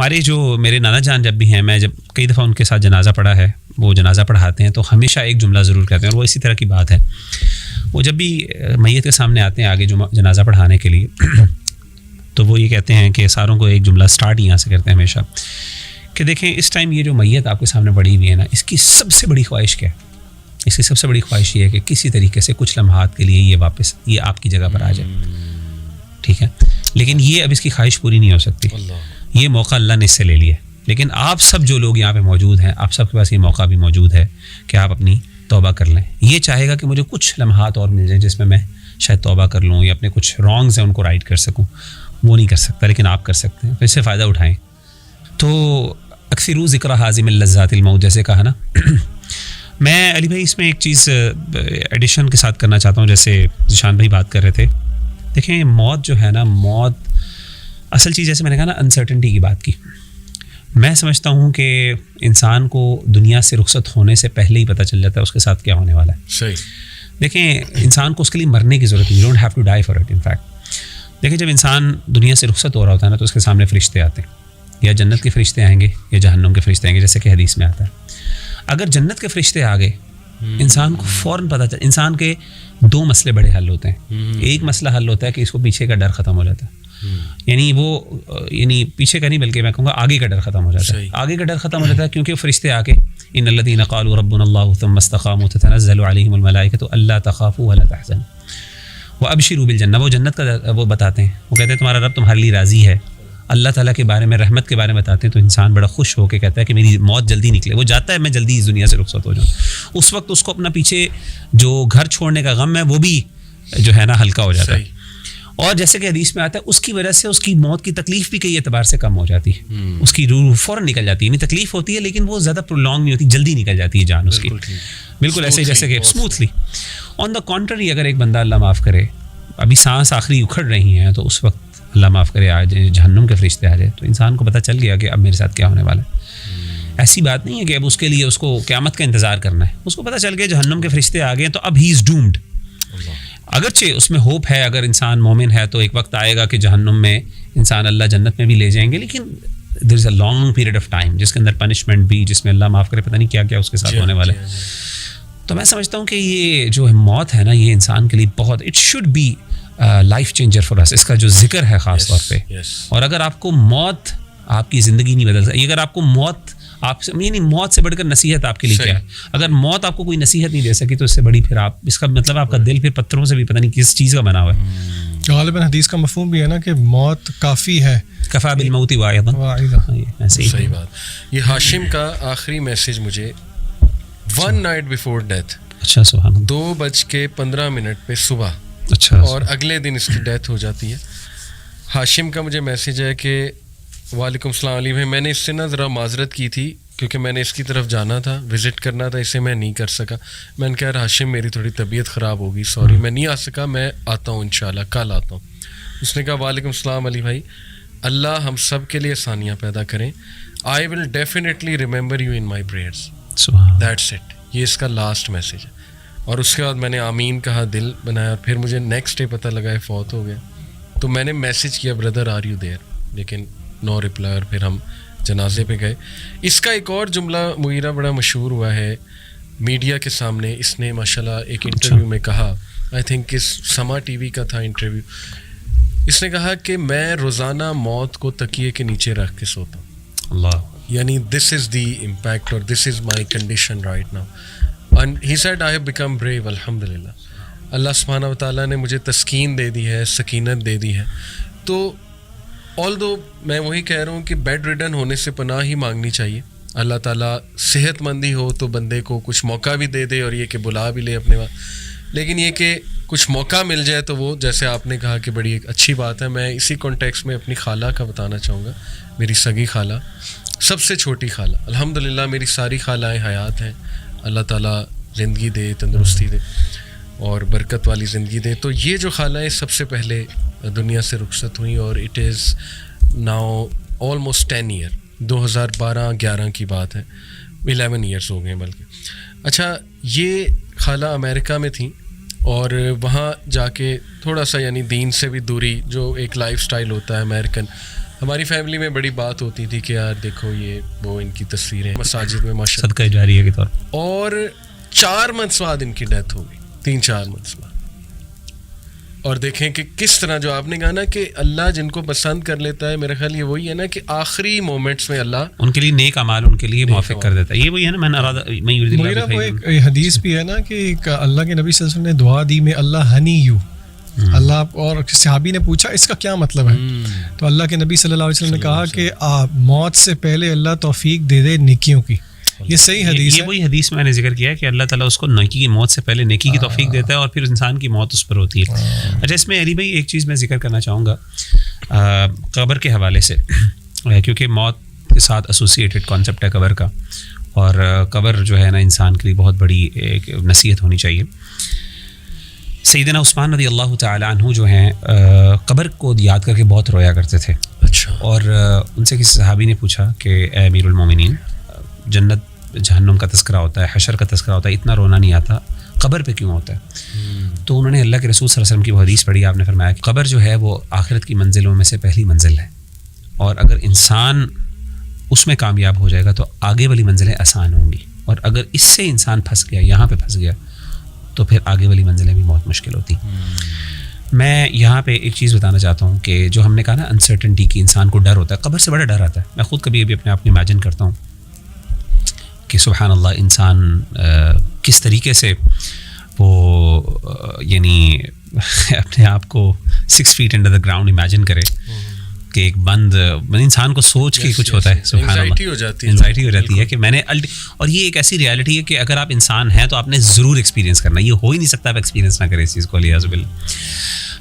ہمارے جو میرے نانا جان جب بھی ہیں، میں جب کئی دفعہ ان کے ساتھ جنازہ پڑھا ہے، وہ جنازہ پڑھاتے ہیں تو ہمیشہ ایک جملہ ضرور کہتے ہیں، اور وہ اسی طرح کی بات ہے. وہ جب بھی میت کے سامنے آتے ہیں آگے جنازہ پڑھانے کے لیے تو وہ یہ کہتے ہیں کہ ساروں کو ایک جملہ سٹارٹ یہاں سے کرتے ہیں ہمیشہ کہ دیکھیں اس ٹائم یہ جو میت آپ کے سامنے پڑی ہوئی ہے نا، اس کی سب سے بڑی خواہش کیا ہے؟ اس کی سب سے بڑی خواہش یہ ہے کہ کسی طریقے سے کچھ لمحات کے لیے یہ آپ کی جگہ پر آ جائے. ٹھیک ہے، لیکن یہ اب اس کی خواہش پوری نہیں ہو سکتی. یہ موقع اللہ نے اس سے لے لیا، لیکن آپ سب جو لوگ یہاں پہ موجود ہیں، آپ سب کے پاس یہ موقع بھی موجود ہے کہ آپ اپنی توبہ کر لیں. یہ چاہے گا کہ مجھے کچھ لمحات اور مل جائیں جس میں شاید توبہ کر لوں یا اپنے کچھ رانگز ہیں ان کو رائٹ کر سکوں. وہ نہیں کر سکتا، لیکن آپ کر سکتے ہیں، پھر اس سے فائدہ اٹھائیں. تو اکثروا ذکر حازم اللذات الموت جیسے کہا نا. میں علی بھائی اس میں ایک چیز ایڈیشن کے ساتھ کرنا چاہتا ہوں، جیسے ذیشان بھائی بات کر رہے تھے. دیکھیں موت جو ہے نا، موت اصل چیز جیسے میں نے کہا نا انسرٹنٹی کی بات کی. میں سمجھتا ہوں کہ انسان کو دنیا سے رخصت ہونے سے پہلے ہی پتہ چل جاتا ہے اس کے ساتھ کیا ہونے والا ہے. صحیح. دیکھیں انسان کو اس کے لیے مرنے کی ضرورت نہیں. You don't have to die for it. In fact دیکھیں جب انسان دنیا سے رخصت ہو رہا ہوتا ہے نا تو اس کے سامنے فرشتے آتے ہیں، یا جنت کے فرشتے آئیں گے یا جہنم کے فرشتے آئیں گے، جیسے کہ حدیث میں آتا ہے. اگر جنت کے فرشتے آ گئے انسان کو فوراً پتہ چل. انسان کے دو مسئلے بڑے حل ہوتے ہیں. ایک مسئلہ حل ہوتا ہے کہ اس کو پیچھے کا ڈر ختم ہو جاتا ہے، یعنی پیچھے کا نہیں بلکہ میں کہوں گا آگے کا ڈر ختم ہو جاتا ہے. آگے کا ڈر ختم ہو جاتا ہے کیونکہ فرشتے آ کے ان الذین قالوا ربنا اللہ ثم استقاموا تتنزل علیہم الملائکۃ الا تخافوا ولا تحزنوا وابشروا بالجنہ. وہ جنت کا وہ بتاتے ہیں، وہ کہتے ہیں تمہارا رب تمہارے لیے راضی ہے. اللہ تعالیٰ کے بارے میں، رحمت کے بارے میں بتاتے ہیں تو انسان بڑا خوش ہو کے کہتا ہے کہ میری موت جلدی نکلے. وہ جاتا ہے میں جلدی اس دنیا سے رخصت ہو جاؤں. اس وقت اس کو اپنا پیچھے جو گھر چھوڑنے کا غم ہے وہ بھی جو ہے نا ہلکا ہو جاتا ہے. اور جیسے کہ حدیث میں آتا ہے اس کی وجہ سے اس کی موت کی تکلیف بھی کئی اعتبار سے کم ہو جاتی ہے. اس کی روح فوراً نکل جاتی ہے. یعنی تکلیف ہوتی ہے لیکن وہ زیادہ پرولونگ نہیں ہوتی، جلدی نکل جاتی ہے جان اس کی، بالکل ایسے جیسے کہ اسموتھلی. آن دا کانٹری اگر ایک بندہ اللہ معاف کرے ابھی سانس آخری اکھڑ رہی ہیں تو اس وقت اللہ معاف کرے آ جائے جہنم کے فرشتے آ جائے تو انسان کو پتہ چل گیا کہ اب میرے ساتھ کیا ہونے والا ہے. ایسی بات نہیں ہے کہ اب اس کے لیے اس کو قیامت کا انتظار کرنا ہے. اس کو پتہ چل گیا جہنم کے فرشتے آ گئے تو اب ہی از ڈومڈ. اگرچہ اس میں ہوپ ہے، اگر انسان مومن ہے تو ایک وقت آئے گا کہ جہنم میں انسان اللہ جنت میں بھی لے جائیں گے، لیکن there is a long period of time جس کے اندر پنشمنٹ بھی، جس میں اللہ معاف کرے پتہ نہیں کیا کیا اس کے ساتھ ہونے والا ہے. تو میں سمجھتا ہوں کہ یہ جو موت ہے نا، یہ انسان کے لیے بہت it should be life changer for us. اس کا جو ذکر ہے خاص طور پہ. اور اگر آپ کو موت آپ کی زندگی نہیں بدل سکتی، اگر آپ کو موت یعنی موت سے بڑھ کر نصیحت آپ کے لیے کیا ہے؟ اگر موت آپ کو کوئی نصیحت نہیں دے سکی تو اس سے بڑی پھر آپ اس کا مطلب آپ کا دل پھر پتھروں سے بھی پتہ نہیں کس چیز کا بنا ہوا ہے. غالباً حدیث کا مفہوم بھی ہے نا کہ موت کافی ہے، کفا بالموت واعظا. صحیح بات. یہ ہاشم کا آخری میسج مجھے 1 night before death، اچھا سبحان اللہ، 2:15 پہ صبح، اچھا، اور اگلے دن اس کی ڈیتھ ہو جاتی ہے. ہاشم کا مجھے میسیج ہے کہ وعلیکم السلام علی بھائی، میں نے اس سے نا ذرا معذرت کی تھی کیونکہ میں نے اس کی طرف جانا تھا، وزٹ کرنا تھا، اسے میں نہیں کر سکا. میں نے کہا ہاشم میری تھوڑی طبیعت خراب ہوگی، سوری میں نہیں آ سکا، میں آتا ہوں انشاءاللہ، کل آتا ہوں. اس نے کہا وعلیکم السلام علی بھائی، اللہ ہم سب کے لیے آسانیاں پیدا کریں. I will definitely remember you in my prayers. That's it. یہ اس کا لاسٹ میسیج ہے. اور اس کے بعد میں نے آمین کہا، دل بنایا. پھر مجھے نیکسٹ ڈے پتہ لگا ہے فوت ہو گیا. تو میں نے میسیج کیا بردر آر یو دیئر، لیکن نو ریپلائی. اور پھر ہم جنازے پہ گئے. اس کا ایک اور جملہ مغیرہ بڑا مشہور ہوا ہے میڈیا کے سامنے. اس نے ماشاءاللہ ایک انٹرویو میں کہا، آئی تھنک اس سما ٹی وی کا تھا انٹرویو. اس نے کہا کہ میں روزانہ موت کو تکیے کے نیچے رکھ کے سوتا ہوں. اللہ، یعنی دس از دی امپیکٹ اور this is my condition right now. And he said I have become brave الحمدللہ. اللہ سبحانہ و تعالیٰ نے مجھے تسکین دے دی ہے، سکینت دے دی ہے. تو although میں وہی کہہ رہا ہوں کہ بیڈ ریڈن ہونے سے پناہ ہی مانگنی چاہیے. اللہ تعالیٰ صحت مندی ہو تو بندے کو کچھ موقع بھی دے دے اور یہ کہ بلا بھی لے اپنے وہاں. لیکن یہ کہ کچھ موقع مل جائے تو وہ جیسے آپ نے کہا کہ بڑی ایک اچھی بات ہے. میں اسی کانٹیکس میں اپنی خالہ کا بتانا چاہوں گا. میری سگی خالہ، سب سے چھوٹی خالہ. الحمدللہ میری ساری خالائیں حیات ہیں. اللہ تعالیٰ زندگی دے، تندرستی دے اور برکت والی زندگی دے. تو یہ جو خالائیں سب سے پہلے دنیا سے رخصت ہوئیں اور it is now almost 10 year. 2012-11 کی بات ہے، 11 ایئرس ہو گئے بلکہ. اچھا، یہ خالہ امریکہ میں تھیں اور وہاں جا کے تھوڑا سا یعنی دین سے بھی دوری، جو ایک لائف سٹائل ہوتا ہے امریکن، ہماری فیملی میں بڑی بات ہوتی تھی کہ یار دیکھو یہ وہ ان کی تصویریں مساجد میں ماشاء صدقہ جاریہ کے طور پر. اور 4 منتھس بعد ان کی ڈیتھ ہو گئی, 3-4 منتھس بعد. اور دیکھیں کہ کس طرح جو آپ نے کہا نا کہ اللہ جن کو پسند کر لیتا ہے, میرا خیال یہ وہی ہے نا کہ آخری مومنٹس میں اللہ ان کے لیے نیک اعمال ان کے لیے موافق کر دیتا ہے. یہ وہی ہے نا وہ ایک حدیث بھی ہے نا کہ اللہ کے نبی صلی اللہ علیہ وسلم نے دعا دی میں اللہ ہنی یو اللہ, اور صحابی نے پوچھا اس کا کیا مطلب ہے, تو اللہ کے نبی صلی اللہ علیہ وسلم نے کہا کہ موت سے پہلے اللہ توفیق دے دے نیکیوں کی. یہ صحیح حدیث ہے. یہ وہی حدیث میں نے ذکر کیا ہے کہ اللہ تعالیٰ اس کو نیکی کی موت سے پہلے نیکی کی توفیق دیتا ہے اور پھر انسان کی موت اس پر ہوتی ہے. اچھا, اس میں علی بھائی ایک چیز میں ذکر کرنا چاہوں گا قبر کے حوالے سے, کیونکہ موت کے ساتھ ایسوسیٹڈ کانسیپٹ ہے قبر کا, اور قبر جو ہے نا انسان کے لیے بہت بڑی ایک نصیحت ہونی چاہیے. سیدنا عثمان رضی اللہ تعالیٰ عنہ جو ہیں قبر کو یاد کر کے بہت رویا کرتے تھے. اچھا. اور ان سے کسی صحابی نے پوچھا کہ اے امیر المومنین, جنت جہنم کا تذکرہ ہوتا ہے, حشر کا تذکرہ ہوتا ہے, اتنا رونا نہیں آتا, قبر پہ کیوں ہوتا ہے؟ تو انہوں نے اللہ کے رسول صلی اللہ علیہ وسلم کی وہ حدیث پڑھی. آپ نے فرمایا کہ قبر جو ہے وہ آخرت کی منزلوں میں سے پہلی منزل ہے, اور اگر انسان اس میں کامیاب ہو جائے گا تو آگے والی منزلیں آسان ہوں گی, اور اگر اس سے انسان پھنس گیا, یہاں پہ پھنس گیا, تو پھر آگے والی منزلیں بھی بہت مشکل ہوتی. میں یہاں پہ ایک چیز بتانا چاہتا ہوں کہ جو ہم نے کہا نا انسرٹنٹی کی انسان کو ڈر ہوتا ہے, قبر سے بڑا ڈر آتا ہے. میں خود کبھی ابھی اپنے آپ کو امیجن کرتا ہوں کہ سبحان اللہ انسان کس طریقے سے وہ یعنی اپنے آپ کو 6 feet under the ground imagine کرے کہ ایک بند انسان کو سوچ کے کچھ ہوتا ہے. سبحان اللہ, انزائٹی ہو جاتی ہے کہ میں نے اور یہ ایک ایسی ریالٹی ہے کہ اگر آپ انسان ہیں تو آپ نے ضرور ایکسپیرینس کرنا, یہ ہو ہی نہیں سکتا آپ ایکسپیرینس نہ کریں اس چیز کو, علیہ باللہ.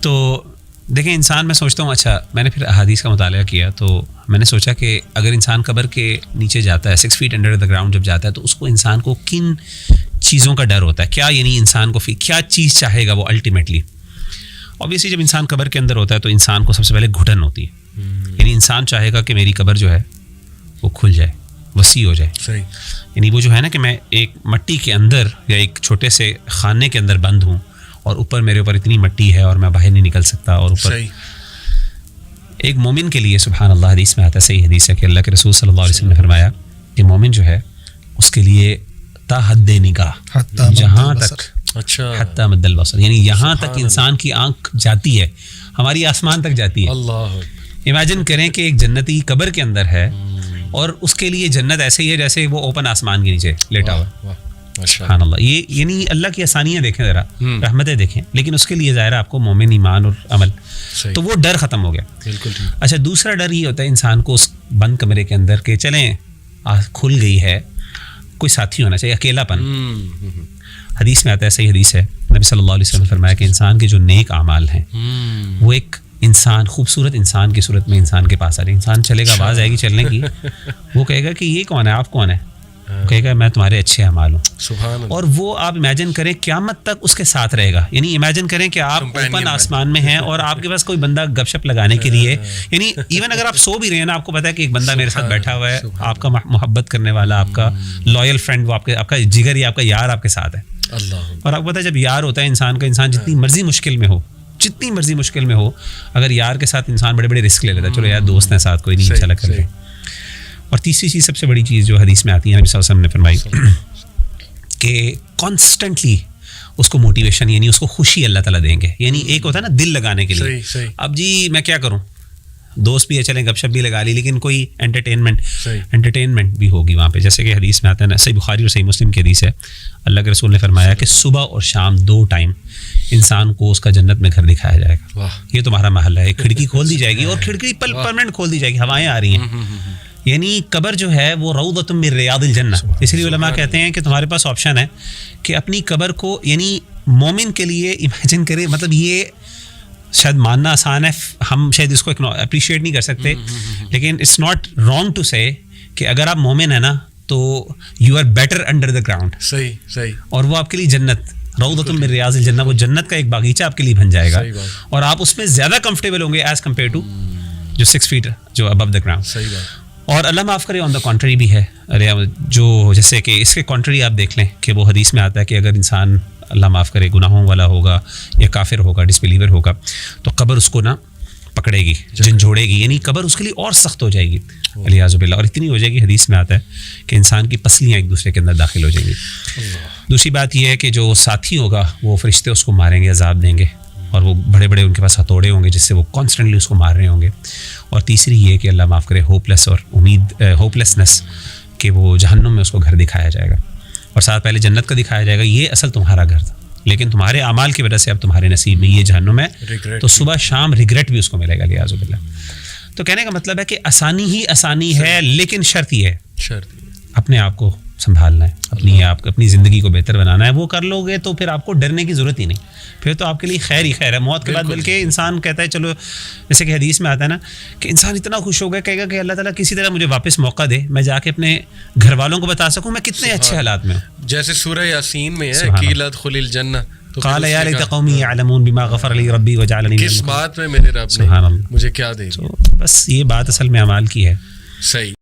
تو دیکھیں انسان, میں سوچتا ہوں, اچھا میں نے پھر احادیث کا مطالعہ کیا تو میں نے سوچا کہ اگر انسان قبر کے نیچے جاتا ہے 6 feet انڈر دا گراؤنڈ جب جاتا ہے, تو اس کو انسان کو کن چیزوں کا ڈر ہوتا ہے, کیا یعنی انسان کو کیا چیز چاہے گا وہ الٹیمیٹلی. اوبیسلی جب انسان قبر کے اندر ہوتا ہے تو انسان کو سب سے پہلے گھٹن ہوتی ہے, یعنی انسان چاہے گا کہ میری قبر جو ہے وہ کھل جائے, وسیع ہو جائے. صحیح. یعنی وہ جو ہے نا کہ میں ایک مٹی کے اندر یا ایک چھوٹے سے خانے کے اندر بند ہوں, اور اوپر میرے اوپر اتنی مٹی ہے اور میں باہر نہیں نکل سکتا, اور اوپر ایک مومن کے لیے سبحان اللہ حدیث میں آتا ہے, صحیح حدیث ہے کہ اللہ کے رسول صلی اللہ علیہ وسلم نے فرمایا کہ مومن جو ہے اس کے لیے تا حد نگاہ, جہاں تک حتی مد البصر, یعنی یہاں تک انسان کی آنکھ جاتی ہے, ہماری آسمان تک جاتی ہے. اللہ امیجن کریں کہ ایک جنتی قبر کے اندر ہے اور اس کے لیے جنت ایسے ہی ہے جیسے وہ اوپن آسمان کے نیچے لیٹا ہوا. سبحان اللہ. یہ یعنی اللہ کی آسانیاں دیکھیں ذرا, رحمتیں دیکھیں, لیکن اس کے لیے ظاہر آپ کو مومن ایمان اور عمل, تو وہ ڈر ختم ہو گیا. بالکل. اچھا, دوسرا ڈر یہ ہوتا ہے انسان کو اس بند کمرے کے اندر کہ چلیں کھل گئی ہے, کوئی ساتھی ہونا چاہیے, اکیلا پن. حدیث میں آتا ہے, صحیح حدیث ہے, نبی صلی اللہ علیہ وسلم نے فرمایا کہ انسان کے جو نیک اعمال ہیں وہ ایک انسان, خوبصورت انسان کی صورت میں انسان کے پاس آ رہے ہیں. انسان چلے گا, آواز آئے گی چلنے کی, وہ کہے گا کہ یہ کون ہے, آپ کون ہے, کہے گا میں تمہارے اچھے اعمال ہوں. اور وہ آپ امیجن کریں قیامت تک اس کے ساتھ رہے گا. یعنی امیجن کریں کہ آپ اوپن آسمان میں ہیں اور آپ کے پاس کوئی بندہ گپ شپ لگانے کے لیے, یعنی ایون اگر آپ سو بھی رہے ہیں نا, آپ کو پتا ہے کہ ایک بندہ میرے ساتھ بیٹھا ہوا ہے, آپ کا محبت کرنے والا, آپ کا لوئل فرینڈ, وہ آپ کا جگر یا آپ کا یار آپ کے ساتھ ہے. اور آپ کو پتا ہے جب یار ہوتا ہے انسان کا, انسان جتنی مرضی مشکل میں ہو, جتنی مرضی مشکل میں ہو, اگر یار کے ساتھ انسان بڑے بڑے رسک لے لیتا ہے, چلو یار دوست ہیں ساتھ, کوئی نہیں, انشاءاللہ کر لیں. اور تیسری چیز, سب سے بڑی چیز جو حدیث میں آتی ہے, نبی صلی اللہ علیہ وسلم نے فرمائی کہ کانسٹنٹلی اس کو موٹیویشن, یعنی اس کو خوشی اللہ تعالیٰ دیں گے. یعنی ایک ہوتا ہے نا دل لگانے کے لیے, اب جی میں کیا کروں, دوست بھی ہے, چلیں گپ شپ بھی لگا لی, لیکن کوئی انٹرٹینمنٹ بھی ہوگی وہاں پہ. جیسے کہ حدیث میں آتا ہے نا, صحیح بخاری اور صحیح مسلم کی حدیث ہے, اللہ کے رسول نے فرمایا کہ صبح اور شام 2 ٹائم انسان کو اس کا جنت میں گھر دکھایا جائے گا. یہ تمہارا محل ہے, ایک کھڑکی کھول دی جائے گی, اور کھڑکی پرماننٹ کھول دی جائے گی, ہوائیں آ رہی ہیں. یعنی قبر جو ہے وہ روضۃ من ریاض الجنہ. اس لیے علماء کہتے ہیں کہ تمہارے پاس آپشن ہے کہ اپنی قبر کو, یعنی مومن کے لیے امیجن کرے, مطلب یہ شاید ماننا آسان ہے, ہم شاید اس کو اپریشیٹ نہیں کر سکتے, لیکن اٹس ناٹ رانگ ٹو سے کہ اگر آپ مومن ہیں نا تو you are better under the ground. صحیح. اور وہ آپ کے لیے جنت, روضۃ من ریاض الجنہ, وہ جنت کا ایک باغیچہ آپ کے لیے بن جائے گا, اور آپ اس میں زیادہ کمفرٹیبل ہوں گے ایز کمپیئر ٹو جو 6 feet جو ابو دا گراؤنڈ. صحیح بات. اور اللہ معاف کرے, آن دا کانٹری بھی ہے, جو جیسے کہ اس کے کانٹری آپ دیکھ لیں کہ وہ حدیث میں آتا ہے کہ اگر انسان اللہ معاف کرے گناہوں والا ہوگا یا کافر ہوگا, ڈسبلیور ہوگا, تو قبر اس کو نا پکڑے گی, جھنجھوڑے گی, یعنی قبر اس کے لیے اور سخت ہو جائے گی والعیاذ باللہ, اور اتنی ہو جائے گی, حدیث میں آتا ہے کہ انسان کی پسلیاں ایک دوسرے کے اندر داخل ہو جائیں گی. دوسری بات یہ ہے کہ جو ساتھی ہوگا وہ فرشتے اس کو ماریں گے, عذاب دیں گے, اور وہ بڑے بڑے ان کے پاس ہتھوڑے ہوں گے جس سے وہ کانسٹنٹلی اس کو مار رہے ہوں گے. اور تیسری یہ کہ اللہ معاف کرے ہوپلیسنس, کہ وہ جہنم میں اس کو گھر دکھایا جائے گا, اور ساتھ پہلے جنت کا دکھایا جائے گا, یہ اصل تمہارا گھر تھا, لیکن تمہارے اعمال کی وجہ سے اب تمہارے نصیب میں یہ جہنم ہے, تو صبح شام ریگریٹ بھی اس کو ملے گا والعیاذ باللہ. تو کہنے کا مطلب ہے کہ آسانی ہی آسانی ہے, لیکن شرط یہ ہے اپنے آپ کو سنبھالنا ہے, اپنی زندگی کو بہتر بنانا ہے. وہ کر لو گے تو پھر آپ کو ڈرنے کی ضرورت ہی نہیں, پھر تو آپ کے لیے خیر ہی خیر ہے موت کے بعد. بلکہ انسان کہتا ہے چلو, جیسے کہ حدیث میں آتا ہے نا کہ انسان اتنا خوش ہو گیا, کہے گا کہ اللہ تعالیٰ کسی طرح مجھے واپس موقع دے, میں جا کے اپنے گھر والوں کو بتا سکوں میں کتنے اچھے حالات میں ہوں. جیسے سورہ یاسین میں ہے کہ ادخل الجنہ, قال یا لیت قومی یعلمون بما غفر لی ربی وجعلنی من کس بات میں میرے رب نے مجھے کیا دے. بس یہ بات اصل میں اعمال کی ہے. صحیح.